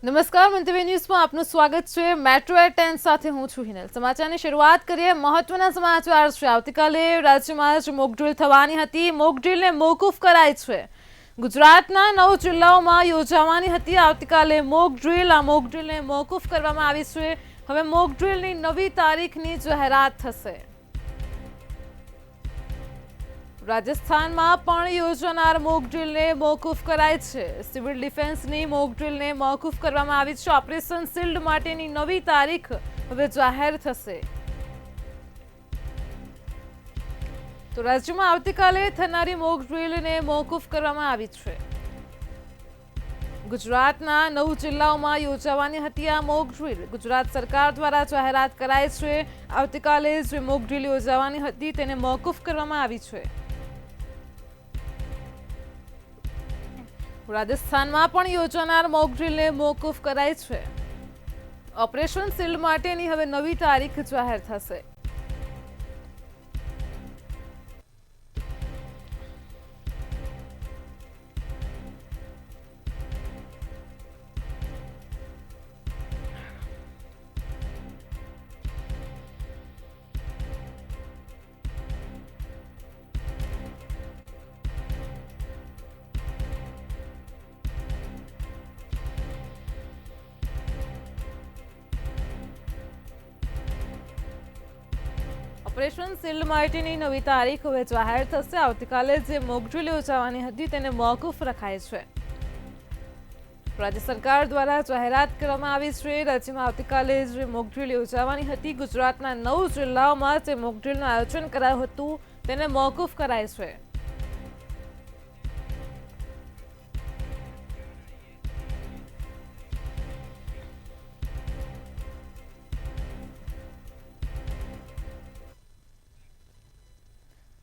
નમસ્કાર, મંતવ્ય ન્યૂઝમાં આપનું સ્વાગત છે। મેટ્રો એટ 10 સાથે હું છું હિનલ। સમાચારની શરૂઆત કરીએ। મહત્વના સમાચાર છે। આવતીકાલે રાજ્યમાં જ મોકડ્રીલ થવાની હતી। મોકડ્રીલને મોકૂફ કરાઈ છે। ગુજરાતના 9 જિલ્લાઓમાં યોજાવાની હતી આવતીકાલે મોકડ્રીલ। આ મોકડ્રીલને મોકૂફ કરવામાં આવી છે। હવે મોકડ્રીલની નવી તારીખની જાહેરાત થશે। રાજસ્થાનમાં પણ યોજાનાર મોકડ્રીલને મોકૂફ કરાઈ છે। સિવિલ ડિફેન્સની મોકડ્રીલને મોકૂફ કરવામાં આવી છે। ઓપરેશન શિલ્ડ માટેની નવી તારીખ હવે જાહેર થશે। તો રાજ્યમાં આવતીકાલે થનારી મોકડ્રીલને મોકૂફ કરવામાં આવી છે। ગુજરાતના 9 જિલ્લાઓમાં યોજાવાની હતી આ મોકડ્રીલ। ગુજરાત સરકાર દ્વારા જાહેરાત કરાઈ છે। આવતીકાલે જે મોકડ્રીલ યોજાવાની હતી તેને મોકૂફ કરવામાં આવી છે। રાજસ્થાનમાં પણ યોજાનાર મોકડ્રીલને મોકૂફ કરાઈ છે। ઓપરેશન શિલ્ડ માટેની હવે નવી તારીખ જાહેર થશે। ઓપરેશન શિલ્ડ માટેની નવી તારીખ હવે જાહેર થશે। આવતીકાલે જે મોકડ્રીલ યોજાવાની હતી તેને મોકૂફ રખાય છે। રાજ્ય સરકાર દ્વારા જાહેરાત કરવામાં આવી છે। રાજ્યમાં આવતીકાલે જે મોકડ્રીલ યોજાવાની હતી ગુજરાતના 9 જિલ્લાઓમાં જે મોકડ્રીલનું આયોજન કરાયું હતું તેને મોકૂફ કરાય છે।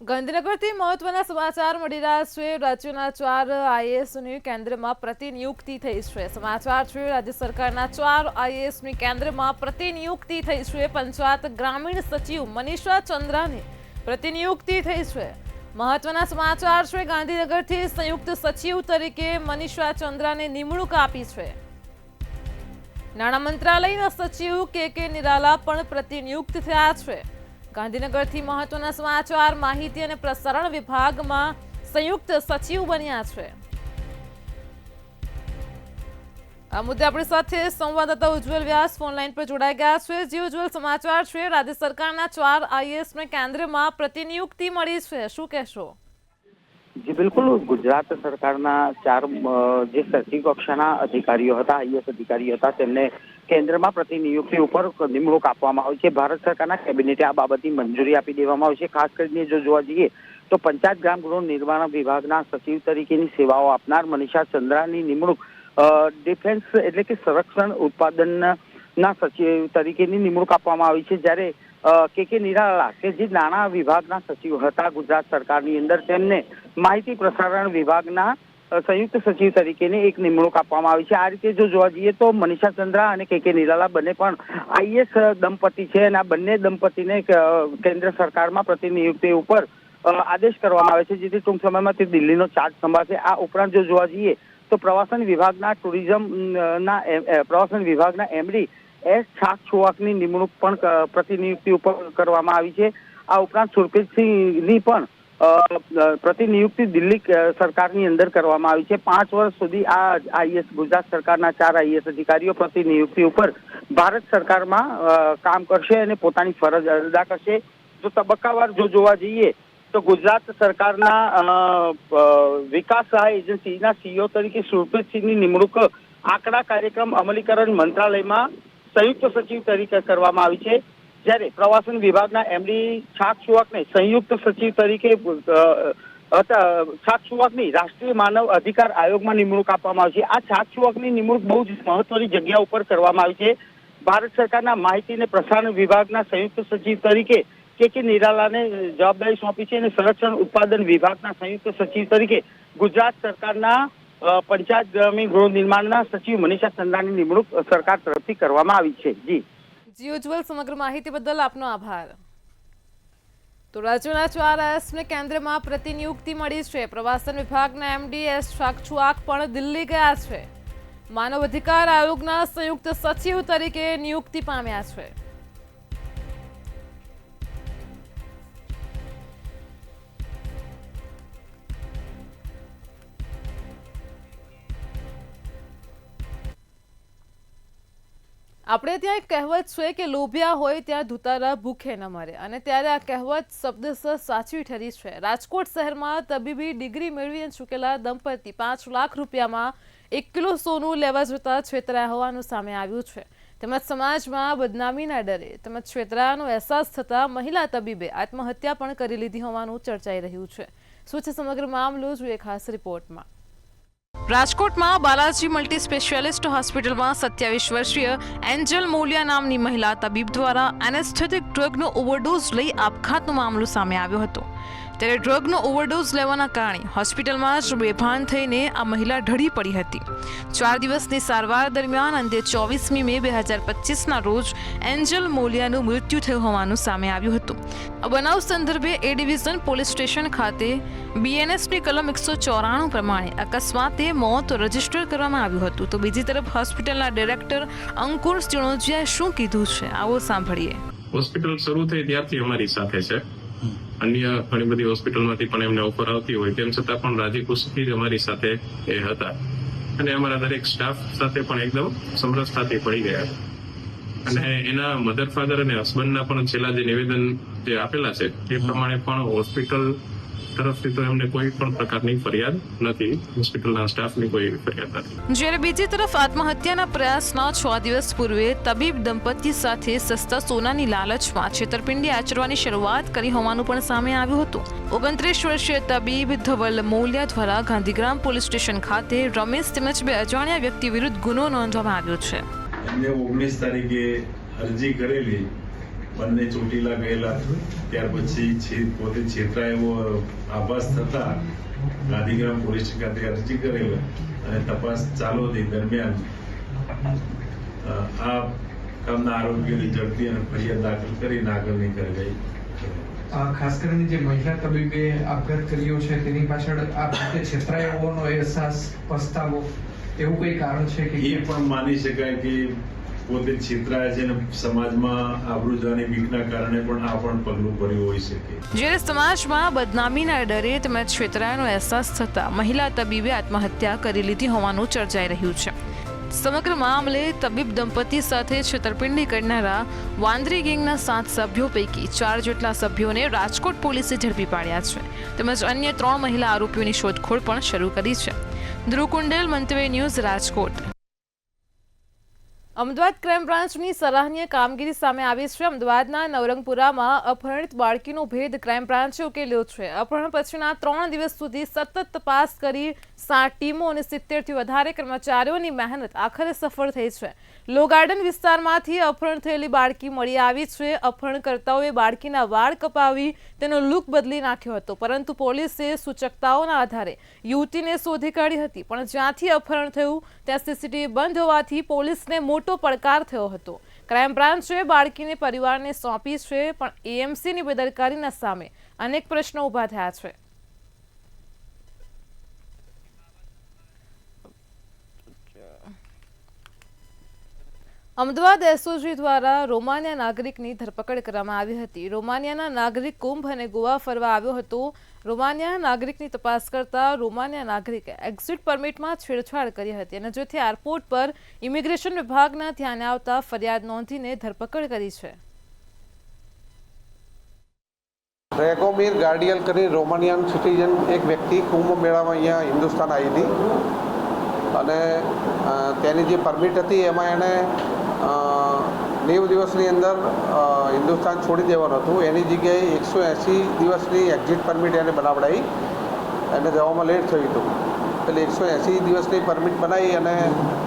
ગાંધીનગરથી મહત્વના સમાચાર મળી રહ્યા છે। રાજ્યના 4 આઈએએસની કેન્દ્રમાં પ્રતિનિયુક્તિ થઈ છે। સમાચાર છે રાજ્ય સરકારના 4 આઈએએસની કેન્દ્રમાં પ્રતિનિયુક્તિ થઈ છે। પંચાયત ગ્રામીણ સચિવ મનીષા ચંદ્રાની પ્રતિનિયુક્તિ થઈ છે। મહત્વના સમાચાર છે ગાંધીનગરથી સંયુક્ત સચિવ તરીકે મનીષા ચંદ્રાને નિમણૂક આપી છે। નાણાં મંત્રાલયના સચિવ કે નિરાલા પણ પ્રતિનિયુક્ત થયા છે। ગાંધીનગરથી મહત્વના સમાચાર માહિતી અને પ્રસારણ વિભાગમાં સંયુક્ત સચિવ બન્યા છે। આ મુદ્દે આપણી સાથે સંવાદદાતા ઉજ્જવલ વ્યાસ ફોનલાઈન પર જોડાઈ ગયા છે। જે ઉજ્જવલ, સમાચાર છે રાજ્ય સરકારના 4 આઈએએસને કેન્દ્રમાં પ્રતિનિયુક્તિ મળી છે, શું કહેશો? જી બિલકુલ, ગુજરાત સરકારના 4 જે સચિવ કક્ષાના અધિકારીઓ હતા, આઈએએસ અધિકારીઓ હતા, તેમને કેન્દ્રમાં પ્રતિનિયુક્તિ ઉપર નિમણૂક આપવામાં આવી છે। ભારત સરકારના કેબિનેટે આ બાબતની મંજૂરી આપી દેવામાં આવી છે। ખાસ કરીને જો જોવા જઈએ તો પંચાયત ગ્રામ ગૃહ નિર્માણ વિભાગના સચિવ તરીકેની સેવાઓ આપનાર મનીષા ચંદ્રાની નિમણૂક ડિફેન્સ એટલે કે સંરક્ષણ ઉત્પાદનના સચિવ તરીકેની નિમણૂક આપવામાં આવી છે। જ્યારે કે નિરાલા કે જે નાણાં વિભાગના સચિવ હતા ગુજરાત સરકારની અંદર, તેમને માહિતી પ્રસારણ વિભાગના સંયુક્ત સચિવ તરીકેની એક નિમણૂક આપવામાં આવી છે। આ રીતે જો જોવા જઈએ તો મનીષા ચંદ્રા અને કે નિરાલા બંને પણ આઈએએસ દંપતી છે અને આ બંને દંપતીને કેન્દ્ર સરકારમાં પ્રતિનિયુક્તિ ઉપર આદેશ કરવામાં આવે છે, જેથી ટૂંક સમયમાં તે દિલ્હીનો ચાર્જ સંભાળશે। આ ઉપરાંત જો જોવા જઈએ તો પ્રવાસન વિભાગના એમડી એસ છાક-છુવાકની નિમણૂક પણ પ્રતિનિયુક્તિ ઉપર કરવામાં આવી છે। આ ઉપરાંત સુરપ્રીતસિંહની પણ પ્રતિનિયુક્તિ દિલ્હી સરકારની અંદર કરવામાં આવી છે। 5 વર્ષ સુધી આ આઈએએસ ગુજરાત સરકારના 4 આઈએએસ અધિકારીઓ પ્રતિનિયુક્તિ ઉપર ભારત સરકારમાં કામ કરશે અને પોતાની ફરજ અદા કરશે। જો તબક્કાવાર જો જોવા જઈએ તો ગુજરાત સરકારના વિકાસ સહાય એજન્સીના સીઈઓ તરીકે સુરપ્રીતસિંહની નિમણૂક આંકડા કાર્યક્રમ અમલીકરણ મંત્રાલયમાં સંયુક્ત સચિવ તરીકે કરવામાં આવી છે। જ્યારે પ્રવાસન વિભાગના એમડી છાક-છુવાકને સંયુક્ત સચિવ તરીકે છાક-છુવાકની રાષ્ટ્રીય માનવ અધિકાર આયોગમાં નિમણૂક આપવામાં આવી છે। આ છાક-છુવાકની નિમણૂક બહુ જ મહત્વની જગ્યા ઉપર કરવામાં આવી છે। ભારત સરકારના માહિતી અને પ્રસારણ વિભાગના સંયુક્ત સચિવ તરીકે કે નિરાલાને જવાબદારી સોંપી છે અને સંરક્ષણ ઉત્પાદન વિભાગના સંયુક્ત સચિવ તરીકે ગુજરાત સરકારના પંચાયત ગ્રામીણ ગૃહ નિર્માણના સચિવ મનીષા ચંદ્રાની નિમણૂક સરકાર તરફથી કરવામાં આવી છે। જી ઉજ્જવલ, સમગ્ર માહિતી બદલ આપનો આભાર। તો રાજ્યના 4 આઈએએસને કેન્દ્રમાં પ્રતિનિયુક્તિ મળી છે। પ્રવાસન વિભાગના એમડી એસ છાક-છુવાક પણ દિલ્હી ગયા છે। માનવ અધિકાર આયોગના સંયુક્ત સચિવ તરીકે નિયુક્તિ પામ્યા છે. આપણે ત્યાં એક કહેવત છે કે લોભિયા હોય ત્યાં ધુતારા ભૂખે ન મરે, અને ત્યારે આ કહેવત શબ્દશઃ સાચી ઠરી છે. રાજકોટ શહેરમાં તબીબી ડિગ્રી મેળવી ચૂકેલા દંપતી 5 લાખ રૂપિયામાં 1 કિલો સોનું લેવા જતા છેતરાયા હોવાનું સામે આવ્યું છે. તેમજ સમાજમાં બદનામીના ડરે તેમજ છેતરાયાનો અહેસાસ થતા મહિલા તબીબે આત્મહત્યા પણ કરી લીધી હોવાનું ચર્ચાઈ રહ્યું છે. શું છે સમગ્ર મામલો, જોઈએ ખાસ રિપોર્ટમાં. રાજકોટમાં બાલાજી મલ્ટી સ્પેશિયાલિસ્ટ હોસ્પિટલમાં 27 વર્ષીય એન્જલ મોલિયા નામની મહિલા તબીબ દ્વારા એનેસ્થેટિક ડ્રગનો ઓવરડોઝ લઈ આપઘાતનો મામલો સામે આવ્યો હતો. ત્યારે ડ્રગનો ઓવરડોઝ લેવાના કારણે હોસ્પિટલમાં જ બેભાન થઈને આ મહિલા ઢળી પડી હતી. 4 દિવસની સારવાર દરમિયાન અંતે 24મી મે 2025ના રોજ એન્જલ મોલિયાનું મૃત્યુ થયું હોવાનું સામે આવ્યું હતું. આ બનાવ સંદર્ભે એ ડિવિઝન પોલીસ સ્ટેશન ખાતે બીએનએસની કલમ 194 પ્રમાણે અકસ્માતે મોત રજીસ્ટર કરવામાં આવ્યું હતું. તો બીજી તરફ હોસ્પિટલના ડિરેક્ટર અંકુર ચિણોજિયાએ શું કીધું છે, આવો સાંભળીએ. હોસ્પિટલ શરૂ થઈ ત્યારથી અમારી સાથે છે. અન્ય ઘણી બધી હોસ્પિટલમાંથી પણ એમને ઓફર આવતી હોય, તેમ છતાં પણ રાજી ખુશીથી જ અમારી સાથે એ હતા અને અમારા દરેક સ્ટાફ સાથે પણ એકદમ સમરસતાથી પડી ગયા. અને એના મધર ફાધર અને હસબન્ડના પણ છેલ્લા જે નિવેદન જે આપેલા છે એ પ્રમાણે પણ હોસ્પિટલ તરફથી તો એમને કોઈ પણ પ્રકારની ફરિયાદ નથી, હોસ્પિટલના સ્ટાફની કોઈ ફરિયાદ નથી. જ્યારે બીજી તરફ આત્મહત્યાના પ્રયાસના 6 દિવસ પૂર્વે તબીબ દંપતી સાથે સસ્તા સોનાની લાલચમાં છેતરપિંડી આચરવાની શરૂઆત કરી હોવાનું પણ સામે આવ્યું હતું. 29 વર્ષીય તબીબ ધવલ મોલિયા દ્વારા ગાંધીગ્રામ પોલીસ સ્ટેશન ખાતે રમેશ તેમજ 2 અજાણ્યા વ્યક્તિ વિરુદ્ધ ગુનો નોંધવામાં આવ્યો છે. એમને 19 તારીખે અરજી કરેલી, બંને ચોટીલા ગયેલા, ત્યાર પછી પોતે છેતરાય એવો આભાસ થતા ગાંધીગ્રામ પોલીસ ખાતે અરજી કરેલ અને તપાસ ચાલુ હતી. દરમિયાન આ કામના આરોપીઓની ઝડપી અને ફરિયાદ દાખલ કરીને આગળની કાર્યવાહી. ખાસ કરીને જે મહિલા તબીબે આપઘાત કર્યો છે તેની પાછળ આ પોતે છેતરાય હોવાનો અહેસાસ, પસ્તાવો એવું કોઈ કારણ છે કે એ પણ માની શકાય કે પોતે છેતરાય છે અને સમાજમાં આબરૂ જવાની બીકના કારણે પણ આ પણ પગલું ભર્યું હોઈ શકે. જ્યારે સમાજમાં બદનામીના ડરે તેમજ છેતરાયાનો અહેસાસ થતા મહિલા તબીબે આત્મહત્યા કરી લીધી હોવાનું ચર્ચાઈ રહ્યું છે. સમગ્ર મામલે તબીબ દંપતી સાથે છેતરપિંડી કરનારા વાંદરી ગેંગના 7 સભ્યો પૈકી 4 જેટલા સભ્યોને રાજકોટ પોલીસે ઝડપી પાડ્યા છે. તેમજ અન્ય 3 મહિલા આરોપીઓની શોધખોળ પણ શરૂ કરી છે. ધ્રુવ કુંડેલ, મંતવ્ય ન્યૂઝ, રાજકોટ. અમદાવાદ ક્રાઇમ બ્રાન્ચની સરાહનીય કામગીરી સામે આવી છે. અમદાવાદના નવરંગપુરામાં અપહરણિત બાળકીનો ભેદ ક્રાઇમ બ્રાન્ચે ઉકેલ્યો છે. અપહરણ પછીના 3 દિવસ સુધી સતત તપાસ કરી 7 ટીમો અને 70થી વધારે કર્મચારીઓની મહેનત આખરે સફળ થઈ છે. લો ગાર્ડન વિસ્તારમાંથી અપહરણ થયેલી બાળકી મળી આવી છે. અપહરણકર્તાઓએ બાળકીના વાળ કપાવી તેનો લુક બદલી નાખ્યો હતો, પરંતુ પોલીસે સૂચકતાઓના આધારે યુવતીને શોધી કાઢી હતી. પણ જ્યાંથી અપહરણ થયું ત્યાં સીસીટીવી બંધ હોવાથી પોલીસને મોટો પડકાર થયો હતો. ક્રાઇમ બ્રાન્ચે બાળકીને પરિવારને સોંપી છે, પણ એએમસીની બેદરકારીના સામે અનેક પ્રશ્નો ઊભા થયા છે. અમદાવાદ એસઓજી દ્વારા રોમાનિયા નાગરિકની ધરપકડ કરવામાં આવી હતી. રોમાનિયાના નાગરિક કુંભ અને ગોવા ફરવા આવ્યો હતો. રોમાનિયા નાગરિકની તપાસ કરતા રોમાનિયા નાગરિકે એક્ઝિટ પરમિટમાં છેડછાડ કરી હતી અને જેથી એરપોર્ટ પર ઇમિગ્રેશન વિભાગના ધ્યાને આવતા ફરિયાદ નોંધીને ધરપકડ કરી છે. રેગોમીર ગાર્ડિયલ કરી રોમાનિયન સિટીઝન એક વ્યક્તિ કુંભ મેળામાં અહીંયા હિન્દુસ્તાન આવી હતી અને તેની જે પરમિટ હતી એમાં એણે 90 દિવસની અંદર હિન્દુસ્તાન છોડી દેવાનું હતું. એની જગ્યાએ 180 દિવસની એક્ઝિટ પરમિટ એને બનાવડાવી. એને જવામાં લેટ થયું હતું એટલે 180 દિવસની પરમિટ બનાવી અને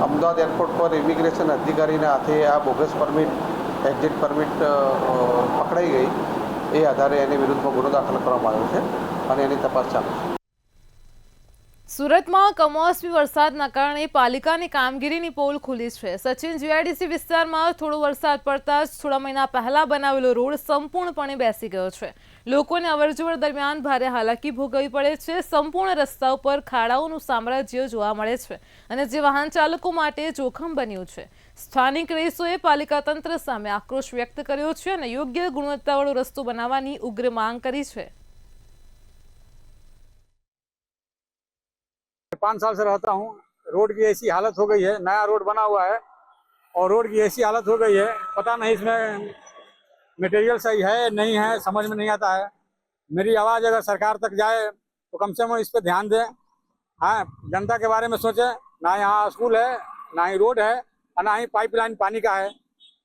અમદાવાદ એરપોર્ટ પર ઇમિગ્રેશન અધિકારીના હાથે આ બોગસ પરમિટ, એક્ઝિટ પરમિટ પકડાઈ ગઈ. એ આધારે એની વિરુદ્ધમાં ગુનો દાખલ કરવામાં આવ્યો છે અને એની તપાસ ચાલુ છે. સુરતમાં કમોસમી વરસાદના કારણે પાલિકાની કામગીરીની પોલ ખુલી છે. સચિન જીઆઈડીસી વિસ્તારમાં થોડો વરસાદ પડતા જ થોડા મહિના પહેલા બનાવેલો રોડ સંપૂર્ણપણે બેસી ગયો છે. લોકોને અવરજવર દરમિયાન ભારે હાલાકી ભોગવવી પડે છે. સંપૂર્ણ રસ્તા ઉપર ખાડાઓનું સામ્રાજ્ય જોવા મળે છે અને જે વાહન ચાલકો માટે જોખમ બન્યું છે. સ્થાનિક રહીશોએ પાલિકા તંત્ર સામે આક્રોશ વ્યક્ત કર્યો છે અને યોગ્ય ગુણવત્તાવાળો રસ્તો બનાવવાની ઉગ્ર માંગ કરી છે. 5 साल से रहता हूँ। रोड की ऐसी हालत हो गई है, नया रोड बना हुआ है और रोड की ऐसी हालत हो गई है, पता नहीं इसमें मटेरियल सही है नहीं है, समझ में नहीं आता है। मेरी आवाज़ अगर सरकार तक जाए तो कम से कम इस पर ध्यान दें। हाँ, जनता के बारे में सोचें। ना यहाँ स्कूल है, ना ही रोड है और ना ही पाइपलाइन पानी का है।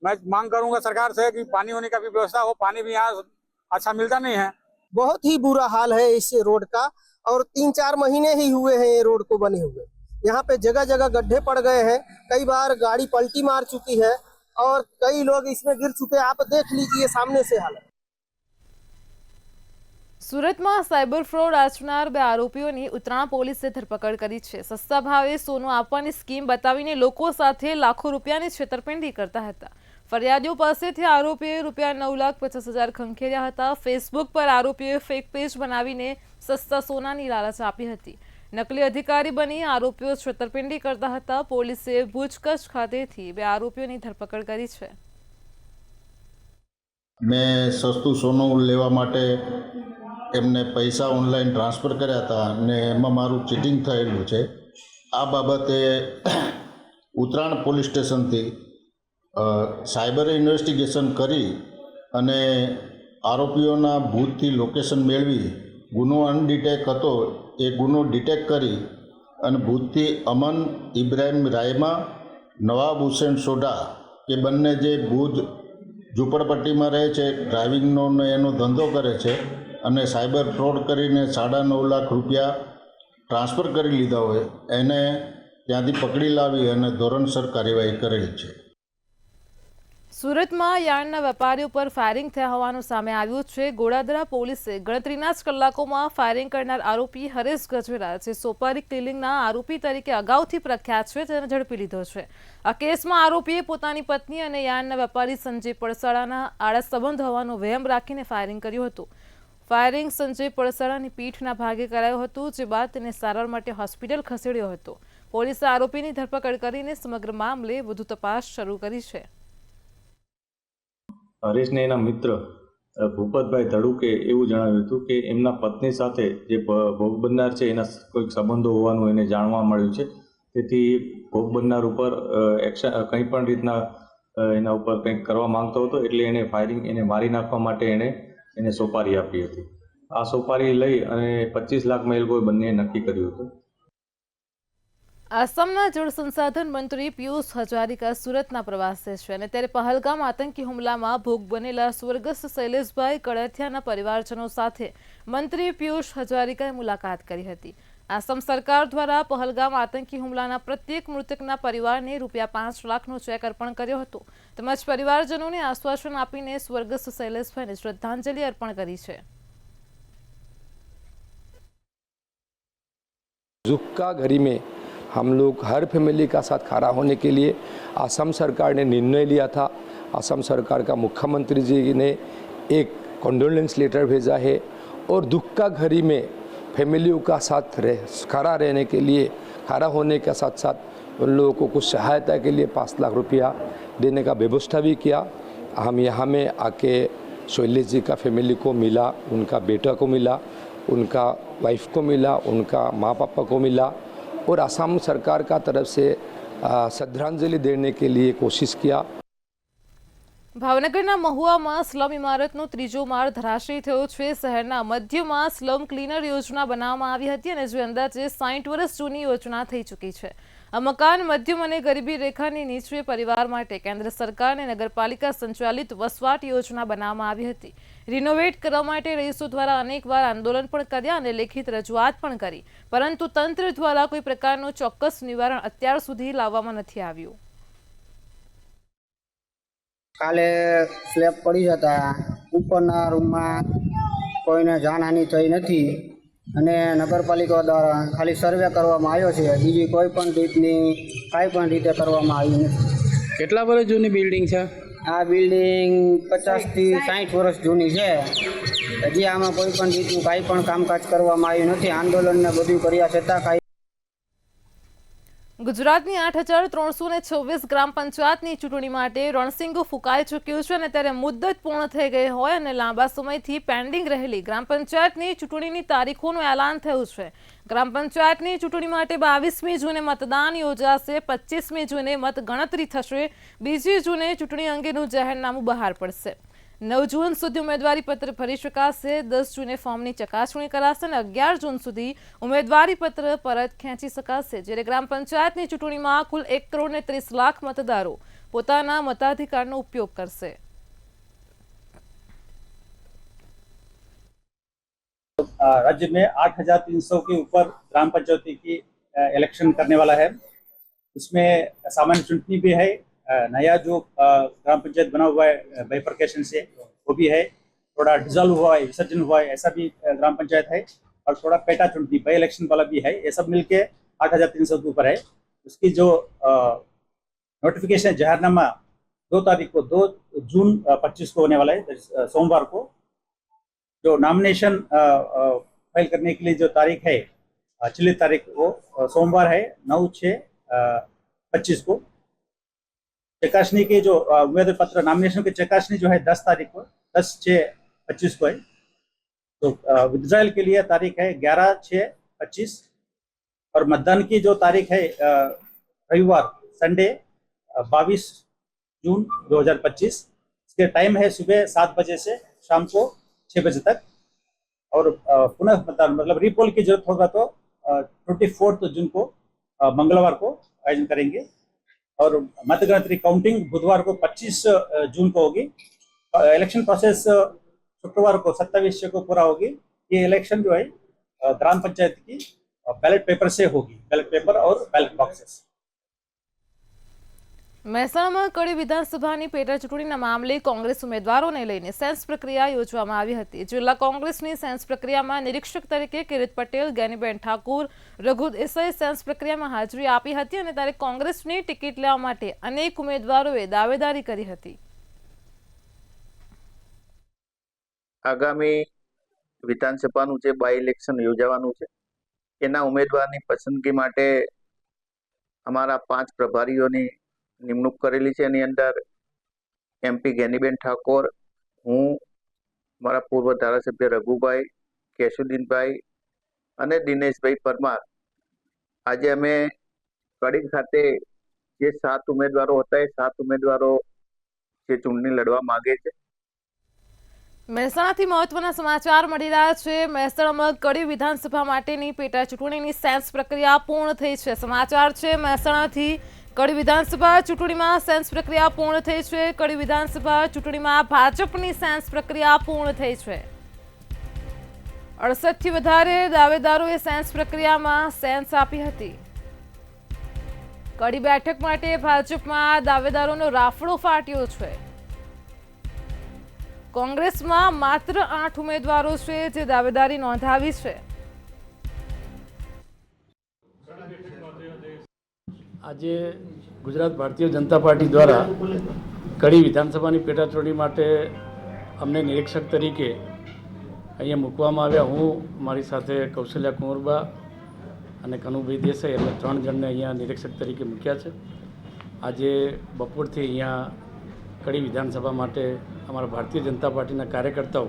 मैं मांग करूँगा सरकार से कि पानी होने का भी व्यवस्था हो। पानी भी यहाँ अच्छा मिलता नहीं है। बहुत ही बुरा हाल है इस रोड का और 3-4 महीने ही हुए हैं ये रोड को बने हुए। यहाँ पे जगह जगह गड्ढे पड़ गए हैं, कई बार गाड़ी पलटी मार चुकी है और कई लोग इसमें गिर चुके हैं। आप देख लीजिए सामने से हालत। સુરતમાં સાયબર ફ્રોડ આચરનાર 2 આરોપીઓની ઉત્તરાણ પોલીસે ધરપકડ કરી છે. સસ્તા ભાવે સોનું આપવાની સ્કીમ બતાવીને લોકો સાથે લાખો રૂપિયાની છેતરપિંડી કરતા હતા. ફરિયાદીઓ પાસેથી આરોપીએ ₹9,50,000 ખંખેર્યા હતા. ફેસબુક પર આરોપીઓએ ફેક પેજ બનાવીને સસ્તા સોનાની લાલચ આપી હતી. નકલી અધિકારી બની આરોપીઓ છેતરપિંડી કરતા હતા. પોલીસે ભુજ કચ્છ ખાતેથી 2 આરોપીઓની ધરપકડ કરી છે. મેં સસ્તું સોનું લેવા માટે એમને પૈસા ઓનલાઈન ટ્રાન્સફર કર્યા હતા અને એમાં મારું ચીટિંગ થયેલું છે. આ બાબતે ઉત્તરાણ પોલીસ સ્ટેશનથી સાયબર ઇન્વેસ્ટિગેશન કરી અને આરોપીઓના ભૂતથી લોકેશન મેળવી ગુનો અનડિટેક હતો એ ગુનો ડિટેક્ટ કરી અને ભૂતથી અમન ઇબ્રાહિમ રાયમા, નવાબ હુસેન સોઢા એ બંને જે ભુજ ઝૂંપડપટ્ટીમાં રહે છે, ડ્રાઇવિંગનો ને એનો ધંધો કરે છે અને સાયબર ફ્રોડ કરીને 9.5 લાખ રૂપિયા ટ્રાન્સફર કરી લીધા હોય એને ત્યાંથી પકડી લાવી અને ધોરણસર કાર્યવાહી કરેલ છે. સુરતમાં યાર્ડના વેપારીઓ પર ફાયરિંગ થયા હોવાનું સામે આવ્યું છે. ગોળાદરા પોલીસે ગણતરીના જ કલાકોમાં ફાયરિંગ કરનાર આરોપી હરેશ ગજેરા, જે સોપારી ક્લિલિંગના આરોપી તરીકે અગાઉથી પ્રખ્યાત છે, તેને ઝડપી લીધો છે. આ કેસમાં આરોપીએ પોતાની પત્ની અને યાર્ડના વેપારી સંજય પડસાળાના આડા સંબંધ હોવાનો વહેમ રાખીને ફાયરિંગ કર્યું હતું. ફાયરિંગ સંજય પડસાળાની પીઠના ભાગે કરાયું હતું, જે બાદ તેને સારવાર માટે હોસ્પિટલ ખસેડ્યો હતો. પોલીસે આરોપીની ધરપકડ કરીને સમગ્ર મામલે વધુ તપાસ શરૂ કરી છે. હરેશને એના મિત્ર ભૂપતભાઈ ધડુકે એવું જણાવ્યું હતું કે એમના પત્ની સાથે જે ભોગ બનનાર છે એના કોઈક સંબંધો હોવાનું એને જાણવા મળ્યું છે. તેથી ભોગ બનનાર ઉપર એક્શન કંઈ પણ રીતના એના ઉપર કંઈક કરવા માંગતો હતો, એટલે એને ફાયરિંગ એને મારી નાખવા માટે એને સોપારી આપી હતી. આ સોપારી લઈ અને 25 લાખમાં એ લોકોએ બંને નક્કી કર્યું હતું. આસામના જળ સંસાધન મંત્રી પિયુષ હજારિકા સુરતના પ્રવાસે છે અને ત્યારે પહલગામ આતંકી હુમલામાં ભોગ બનેલા સ્વર્ગસ્થ શૈલેષભાઈ કળથિયાના પરિવારજનો સાથે મંત્રી પિયુષ હજારિકાએ મુલાકાત કરી હતી. આસામ સરકાર દ્વારા પહલગામ આતંકી હુમલાના પ્રત્યેક મૃતકના પરિવારને ₹5 લાખનો ચેક અર્પણ કર્યો હતો, તેમજ પરિવારજનોને આશ્વાસન આપીને સ્વર્ગસ્થ શૈલેષભાઈને શ્રદ્ધાંજલિ અર્પણ કરી છે. ज़ुक्का घड़ी में हम लोग हर फैमिली का साथ खड़ा होने के लिए असम सरकार ने निर्णय लिया था. असम सरकार का मुख्यमंत्री जी ने एक कंडोलेंस लेटर भेजा है और दुख का घड़ी में फैमिलियों का साथ खड़ा रहने के लिए, खड़ा होने के साथ साथ उन लोगों को कुछ सहायता के लिए 5 लाख रुपया देने का व्यवस्था भी किया. हम यहाँ में आके शैलेश जी का फैमिली को मिला, उनका बेटा को मिला, उनका वाइफ को मिला, उनका माँ पापा को मिला और असम सरकार का तरफ से श्रद्धांजलि देने के लिए कोशिश किया. ભાવનગરના મહુવામાં સ્લમ ઇમારતનો 3જો માળ ધરાશયી થયો છે. શહેરના મધ્યમાં સ્લમ ક્લીનર યોજના બનાવવામાં આવી હતી અને જે અંદાજે 60 વર્ષ જૂની યોજના થઈ ચૂકી છે. આ મકાન મધ્યમ અને ગરીબી રેખાની નીચે પરિવાર માટે કેન્દ્ર સરકાર અને નગરપાલિકા સંચાલિત વસવાટ યોજના બનાવવામાં આવી હતી. રિનોવેટ કરવા માટે રહીશો દ્વારા અનેકવાર આંદોલન પણ કર્યા અને લેખિત રજૂઆત પણ કરી, પરંતુ તંત્ર દ્વારા કોઈ પ્રકારનું ચોક્કસ નિવારણ અત્યાર સુધી લાવવામાં નથી આવ્યું. કાલે સ્લેબ પડી જતા ઉપરના રૂમમાં કોઈને જાનહાનિ થઈ નથી અને નગરપાલિકા દ્વારા ખાલી સર્વે કરવામાં આવ્યો છે, બીજી કોઈ પણ રીતની કાંઈ પણ રીતે કરવામાં આવી નથી. કેટલા વર્ષ જૂની બિલ્ડિંગ છે? આ બિલ્ડિંગ 50 થી 60 વર્ષ જૂની છે. હજી આમાં કોઈ પણ રીતનું કાંઈ પણ કામકાજ કરવામાં આવ્યું નથી. આંદોલનને બધું કર્યા છતાં કાંઈ. ગુજરાતની 8,326 ગ્રામ પંચાયતની ચૂંટણી માટે રણસિંગુ ફૂંકાઈ ચૂક્યું છે અને ત્યારે મુદ્દત પૂર્ણ થઈ ગઈ હોય અને લાંબા સમયથી પેન્ડિંગ રહેલી ગ્રામ પંચાયતની ચૂંટણીની તારીખોનું એલાન થયું છે. ગ્રામ પંચાયતની ચૂંટણી માટે 22મી જૂને મતદાન યોજાશે, 25મી જૂને મતગણતરી થશે, 2જી જૂને ચૂંટણી અંગેનું જાહેરનામું બહાર પડશે. 9 જૂન સુધી ઉમેદવારી પત્ર ભરી શકાશે, 10 જૂને ફોર્મની ચકાસણી કરાશે અને 11 જૂન સુધી ઉમેદવારી પત્ર પરત ખેંચી શકાશે. જ્યારે ગ્રામ પંચાયતની ચૂંટણીમાં કુલ 1,30,00,000 મતદારો પોતાના મતાધિકારનો ઉપયોગ કરશે. राज्य में 8,300 के ऊपर ग्राम पंचायती की इलेक्शन करने वाला है. इसमें सामान्य चुनाव भी है, नया जो ग्राम पंचायत बना हुआ है बाइफरकेशन से वो भी है, थोड़ा डिजॉल्व हुआ है, विसर्जन हुआ है, ऐसा भी ग्राम पंचायत है, और थोड़ा पेटा चुनाव बाई इलेक्शन वाला भी है. ये सब मिलके 8,300 के ऊपर है. उसकी जो नोटिफिकेशन जाहिरनामा 2 तारीख को 2 जून 25 को होने वाला है, सोमवार को. जो नॉमिनेशन फाइल करने के लिए जो तारीख है, पिछली तारीख वो सोमवार है 9/6/25 को. चकासनी के जो उम्मीदवार पत्र नॉमिनेशन की चकासनी जो है 10 तारीख को 10/6/25 को है. तो विड्रॉयल के लिए तारीख है 11/6/25 और मतदान की जो तारीख है रविवार संडे 22 जून 2025. इसके टाइम है सुबह 7 बजे से शाम को 6 बजे तक. और पुनः मतदान मतलब रीपोल की जरूरत होगा तो 24 जून को मंगलवार को आयोजन करेंगे. और मतगणतरी काउंटिंग बुधवार को 25 जून को होगी. इलेक्शन प्रोसेस शुक्रवार को 27 को पूरा होगी. ये इलेक्शन जो है ग्राम पंचायत की बैलेट पेपर से होगी, बैलेट पेपर और बैलेट बॉक्सेस. મહેસાણામાં કડી વિધાનસભાની પેટા ચૂંટણીના મામલે કોંગ્રેસ ઉમેદવારોને લઈને સેન્સ પ્રક્રિયા યોજવામાં આવી હતી. જિલ્લા કોંગ્રેસની સેન્સ પ્રક્રિયામાં નિરીક્ષક તરીકે કિરીટ પટેલ, જ્ઞાનીબેન ઠાકુર, રઘુ દેસાઈ સેન્સ પ્રક્રિયામાં હાજરી આપી હતી અને ત્યારે કોંગ્રેસની ટિકિટ લેવા માટે અનેક ઉમેદવારોએ દાવેદારી કરી હતી. આગામી વિધાનસભાનું જે બાય ઇલેક્શન યોજાવાનું છે એના ઉમેદવારની પસંદગી માટે અમારા 5 પ્રભારીઓની નિમણૂક કરેલી છે. એની અંદર MP જ્ઞાનીબેન ઠાકોર, હું, મારા પૂર્વ ધારાસભ્ય રઘુભાઈ, કેશુદીનભાઈ અને દિનેશભાઈ પરમાર આજે અમે કડી ખાતે જે 7 ઉમેદવારો હતા એ 7 ઉમેદવારો જે ચૂંટણી લડવા માંગે છે. મહેસાણાથી મહત્વના સમાચાર મળી રહ્યા છે. મહેસાણામાં કડી વિધાનસભા માટેની પેટા ચૂંટણીની સેન્સ પ્રક્રિયા પૂર્ણ થઈ છે. સમાચાર છે મહેસાણાથી કડી વિધાનસભા ચૂંટણીમાં સેન્સ પ્રક્રિયા પૂર્ણ થઈ છે. કડી વિધાનસભા ચૂંટણીમાં ભાજપની સેન્સ પ્રક્રિયા પૂર્ણ થઈ છે. 68 થી વધારે દાવેદારોએ સેન્સ પ્રક્રિયામાં સેન્સ આપી હતી. કડી બેઠક માટે ભાજપમાં દાવેદારોનો રાફડો ફાટ્યો છે. કોંગ્રેસમાં માત્ર 8 ઉમેદવારો છે જે દાવેદારી નોંધાવી છે. આજે ગુજરાત ભારતીય જનતા પાર્ટી દ્વારા કડી વિધાનસભાની પેટા ચૂંટણી માટે અમને નિરીક્ષક તરીકે અહીંયા મૂકવામાં આવ્યા. હું, મારી સાથે કૌશલ્યા કુંવરબા અને કનુભાઈ દેસાઈ એટલે 3 જણને અહીંયા નિરીક્ષક તરીકે મૂક્યા છે. આજે બપોરથી અહીંયા કડી વિધાનસભા માટે અમારા ભારતીય જનતા પાર્ટીના કાર્યકર્તાઓ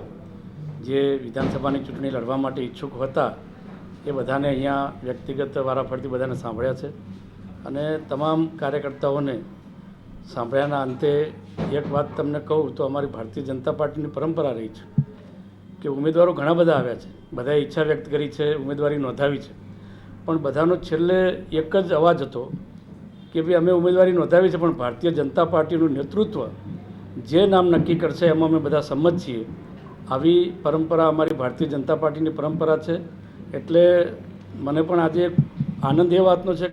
જે વિધાનસભાની ચૂંટણી લડવા માટે ઈચ્છુક હતા એ બધાને અહીંયા વ્યક્તિગત વારાફરતી બધાને સાંભળ્યા છે. અને તમામ કાર્યકર્તાઓને સાંભળ્યાના અંતે એક વાત તમને કહું તો અમારી ભારતીય જનતા પાર્ટીની પરંપરા રહી છે કે ઉમેદવારો ઘણા બધા આવ્યા છે, બધાએ ઈચ્છા વ્યક્ત કરી છે, ઉમેદવારી નોંધાવી છે, પણ બધાનો છેલ્લે એક જ અવાજ હતો કે ભાઈ અમે ઉમેદવારી નોંધાવી છે પણ ભારતીય જનતા પાર્ટીનું નેતૃત્વ જે નામ નક્કી કરશે એમાં અમે બધા સંમત છીએ. આવી પરંપરા અમારી ભારતીય જનતા પાર્ટીની પરંપરા છે. એટલે મને પણ આજે આનંદ એ વાતનો છે.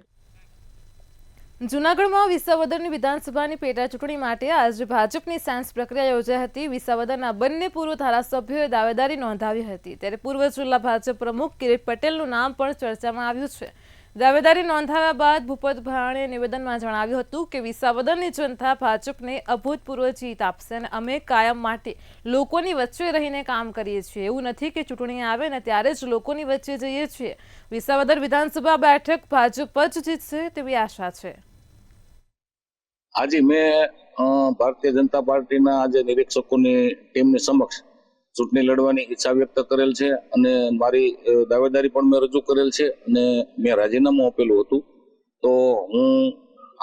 જૂનાગઢમાં વિસાવદરની વિધાનસભાની પેટા ચૂંટણી માટે આજે ભાજપની સાંસ પ્રક્રિયા યોજાઈ હતી। વિસાવદરના બંને પૂર્વ ધારાસભ્યોએ દાવેદારી નોંધાવી હતી, ત્યારે પૂર્વ જિલ્લા ભાજપ પ્રમુખ કિરીટ પટેલનું નામ પણ ચર્ચામાં આવ્યું છે। દાવેદારી નોંધાવ્યા બાદ ભૂપત ભાયાણીએ નિવેદનમાં જણાવ્યું હતું કે વિસાવદરની જનતા ભાજપને અભૂતપૂર્વ જીત આપશે અને અમે કાયમ માટે લોકોની વચ્ચે રહીને કામ કરીએ છીએ। એવું નથી કે ચૂંટણી આવે ને ત્યારે જ લોકોની વચ્ચે જઈએ છીએ। વિસાવદર વિધાનસભા બેઠક ભાજપ જ જીતશે તેવી આશા છે। આજે મેં ભારતીય જનતા પાર્ટીના આજે નિરીક્ષકોની ટીમની સમક્ષ ચૂંટણી લડવાની ઈચ્છા વ્યક્ત કરેલ છે અને મારી દાવેદારી પણ મેં રજૂ કરેલ છે અને મેં રાજીનામું આપેલું હતું। તો હું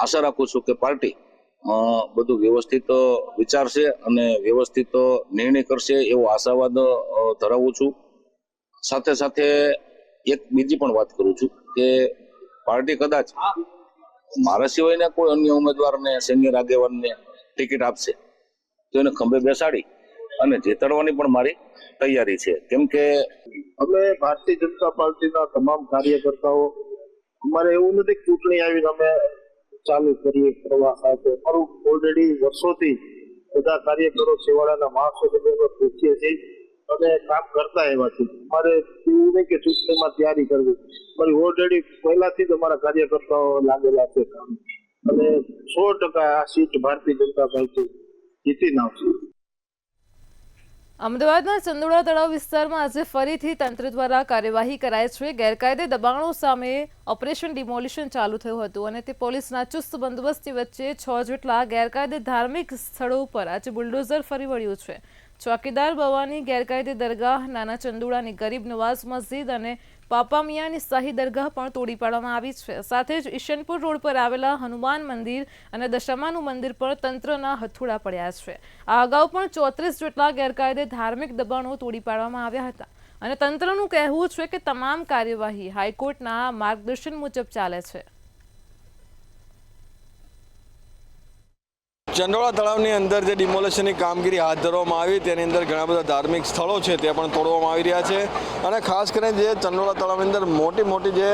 આશા રાખું છું કે પાર્ટી બધું વ્યવસ્થિત વિચારશે અને વ્યવસ્થિત નિર્ણય કરશે એવો આશાવાદ ધરાવું છું। સાથે સાથે એક બીજી પણ વાત કરું છું કે પાર્ટી કદાચ મારા સિવાયના કોઈ અન્ય ઉમેદવારને સિનિયર આગેવાનને ટિકિટ આપશે તો એને ખંભે બેસાડી અને જીતાડવાની પણ મારી તૈયારી છે। કેમ કે અમે ભારતીય જનતા પાર્ટીના તમામ કાર્યકર્તાઓ અમારે એવું નથી ચૂંટણી આવીને અમે ચાલુ કરીએ કરવા સાથે અમારું ઓલરેડી વર્ષોથી બધા કાર્યકરો છેવાડાના માણસો અમે પૂછીએ છીએ અને કામ કરતા એવા છે। અમારે એવું નહીં કે ચૂંટણીમાં તૈયારી કરવી, અમારી ઓલરેડી પહેલાથી જ અમારા કાર્યકર્તાઓ લાગેલા છે કામ અને 100% આ સીટ ભારતીય જનતા પાર્ટી જીતી નાખશે। અમદાવાદના ચંદોળા તળાવ વિસ્તારમાં આજે ફરીથી તંત્ર દ્વારા કાર્યવાહી કરાઈ છે। ગેરકાયદે દબાણો સામે ઓપરેશન ડિમોલિશન ચાલુ થયું હતું અને તે પોલીસના ચુસ્ત બંદોબસ્તની વચ્ચે 6 જેટલા ગેરકાયદે ધાર્મિક સ્થળો ઉપર આજે બુલડોઝર ફરી વળ્યું છે। ચોકીદાર બવાની ગેરકાયદે દરગાહ, નાના ચંદોળાની ગરીબ નવાઝ મસ્જિદ અને પાપા મિયાની શાહી દરગાહ પણ તોડી પાડવામાં આવી છે। સાથે જ ઈશનપુર રોડ પર આવેલા હનુમાન મંદિર અને દશામાનું મંદિર પર તંત્રના હથોડા પડ્યા છે। આ અગાઉ પણ 34 જેટલા ગેરકાયદે ધાર્મિક દબાણો તોડી પાડવામાં આવ્યા હતા અને તંત્રનું કહેવું છે કે તમામ કાર્યવાહી હાઈકોર્ટના માર્ગદર્શન મુજબ ચાલે છે। ચંડોળા તળાવની અંદર જે ડિમોલેશનની કામગીરી હાથ ધરવામાં આવી તેની અંદર ઘણા બધા ધાર્મિક સ્થળો છે તે પણ તોડવામાં આવી રહ્યા છે અને ખાસ કરીને જે ચંડોળા તળાવની અંદર મોટી જે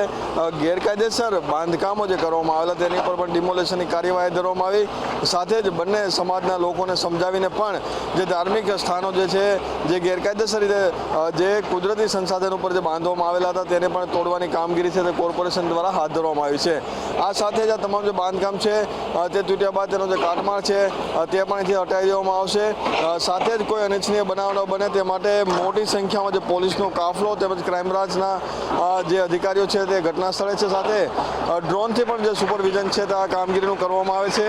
ગેરકાયદેસર બાંધકામો જે કરવામાં આવેલા તેની પર પણ ડિમોલેશનની કાર્યવાહી ધરવામાં આવી। સાથે જ બંને સમાજના લોકોને સમજાવીને પણ જે ધાર્મિક સ્થાનો જે છે જે ગેરકાયદેસર રીતે જે કુદરતી સંસાધન ઉપર જે બાંધવામાં આવેલા હતા તેને પણ તોડવાની કામગીરી છે તે કોર્પોરેશન દ્વારા હાથ ધરવામાં આવી છે। આ સાથે જ આ તમામ જે બાંધકામ છે તે તૂટ્યા બાદ તેનો જે કાટમાળ છે તે પણ અહીંથી હટાવી દેવામાં આવશે। સાથે જ કોઈ અનિચ્છનીય બનાવ ન બને તે માટે મોટી સંખ્યામાં જે પોલીસનો કાફલો તેમજ ક્રાઇમ બ્રાન્ચના જે અધિકારીઓ છે તે ઘટના સ્થળે છે। સાથે ડ્રોનથી પણ જે સુપરવિઝન છે તે આ કામગીરીનું કરવામાં આવે છે।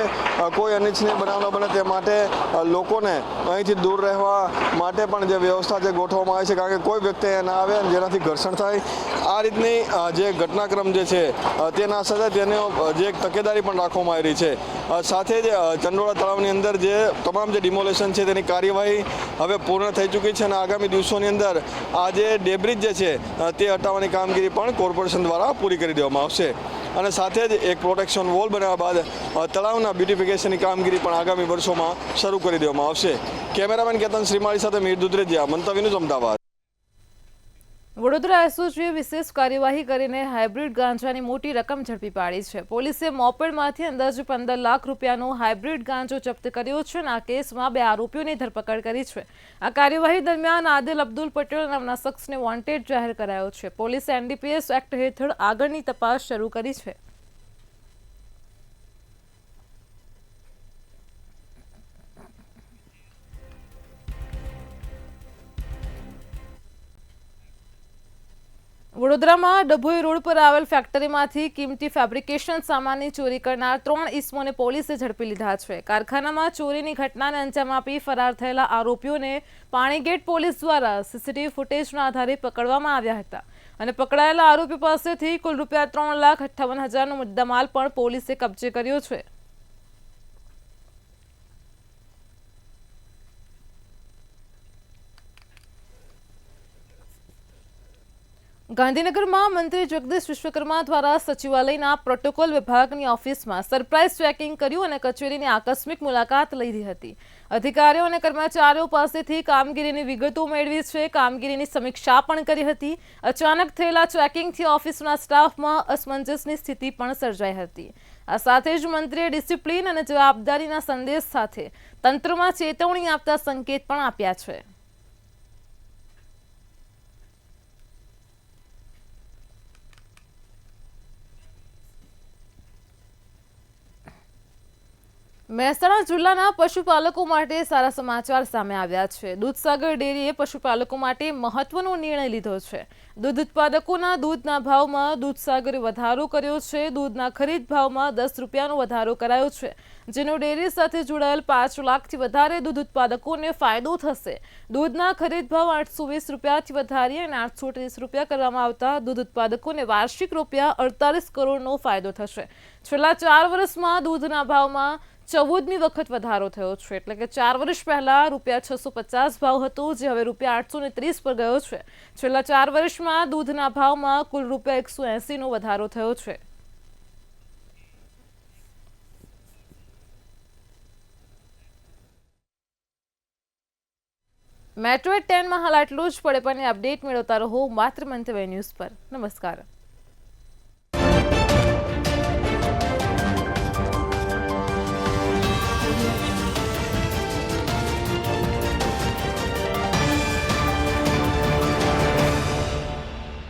કોઈ અનિચ્છનીય બનાવ ન બને તે માટે લોકોને અહીંથી દૂર રહેવા માટે પણ જે વ્યવસ્થા છે ગોઠવવામાં આવે છે, કારણ કે કોઈ વ્યક્તિ અહીંયા ના આવે જેનાથી ઘર્ષણ થાય આ રીતની જે ઘટનાક્રમ જે છે તે ના સર્જાય તેની જે એક તકેદારી પણ રાખવામાં આવી રહી છે। સાથે જ ચંડોળા તળાવની અંદર જે તમામ જે ડિમોલેશન છે તેની કાર્યવાહી હવે પૂર્ણ થઈ ચૂકી છે અને આગામી દિવસોની અંદર આ જે ડેબ્રિજ જે છે તે હટાવવાની કામગીરી પણ કોર્પોરેશન દ્વારા પૂરી કરી દેવામાં આવશે અને સાથે જ એક પ્રોટેક્શન વોલ બનાવ્યા બાદ તળાવના બ્યુટિફિકેશનની કામગીરી પણ આગામી વર્ષોમાં શરૂ કરી દેવામાં આવશે। કેમેરામેન કેતન શ્રીમાળી સાથે મીર દુધરેજિયા, મંતવ્ય ન્યૂઝ, અમદાવાદ। વડોદરા એસઓજીએ વિશેષ કાર્યવાહી કરીને હાઇબ્રિડ ગાંજાની મોટી રકમ ઝડપી પાડી છે। પોલીસે મોપેડમાંથી અંદાજે 15 લાખ રૂપિયાનો હાઇબ્રિડ ગાંજો જપ્ત કર્યો છે અને આ કેસમાં 2 આરોપીઓની ધરપકડ કરી છે। આ કાર્યવાહી દરમિયાન આદિલ અબ્દુલ પટેલ નામના શખ્સને વોન્ટેડ જાહેર કરાયો છે। પોલીસે એનડીપીએસ એક્ટ હેઠળ આગળની તપાસ શરૂ કરી છે। વડોદરામાં ડભોઈ રોડ પર આવેલ ફેક્ટરીમાંથી કિંમતી ફેબ્રિકેશન સામાનની ચોરી કરનાર 3 ઈસમોને પોલીસે ઝડપી લીધા છે। કારખાનામાં ચોરીની ઘટનાને અંજામ આપી ફરાર થયેલા આરોપીઓને પાણીગેટ પોલીસ દ્વારા સીસીટીવી ફૂટેજના આધારે પકડવામાં આવ્યા હતા અને પકડાયેલા આરોપી પાસેથી કુલ રૂપિયા 3,58,000નો મુદ્દામાલ પણ પોલીસે કબજે કર્યો છે। ગાંધીનગરમાં મંત્રી જગદીશ વિશ્વકર્મા દ્વારા સચિવાલયના પ્રોટોકોલ વિભાગની ઓફિસમાં સરપ્રાઇઝ ચેકિંગ કર્યું અને કચેરીની આકસ્મિક મુલાકાત લીધી હતી। અધિકારીઓ અને કર્મચારીઓ પાસેથી કામગીરીની વિગતો મેળવી છે, કામગીરીની સમીક્ષા પણ કરી હતી। અચાનક થયેલા ચેકિંગથી ઓફિસના સ્ટાફમાં અસમંજસની સ્થિતિ પણ સર્જાઈ હતી। આ સાથે જ મંત્રીએ ડિસિપ્લિન અને જવાબદારીના સંદેશ સાથે તંત્રમાં ચેતવણી આપતા સંકેત પણ આપ્યા છે. મહેસાણા જિલ્લાના પશુપાલકો માટે સારા સમાચાર સામે આવ્યા છે. દૂધસાગર ડેરીએ પશુપાલકો માટે મહત્વનો નિર્ણય લીધો છે. દૂધ ઉત્પાદકોના દૂધના ભાવમાં દૂધસાગરે વધારો કર્યો છે. દૂધના ખરીદ ભાવમાં 10 રૂપિયાનો વધારો કરાયો છે, જેનો ડેરી સાથે જોડાયેલ 5 લાખથી વધારે દૂધ ઉત્પાદકોને ફાયદો થશે. દૂધના ખરીદ ભાવ 820 રૂપિયાથી વધારી અને 830 રૂપિયા કરવામાં આવતા દૂધ ઉત્પાદકોને વાર્ષિક રૂપિયા 48 કરોડનો ફાયદો થશે. છેલ્લા 4 વર્ષમાં દૂધના ભાવમાં 14મી વખત વધારો થયો છે. એટલે કે 4 વર્ષ પહેલા રૂપિયા 650 ભાવ હતો, જે હવે રૂપિયા 830 પર ગયો છે. છેલ્લા 4 વર્ષમાં દૂધના ભાવમાં કુલ રૂપિયા 180નો વધારો થયો છે. મેટ્રો 10માં હાલ આટલું જ. પડે પણ અપડેટ મેળવતા રહો માત્ર મંતવ્ય ન્યૂઝ પર. નમસ્કાર.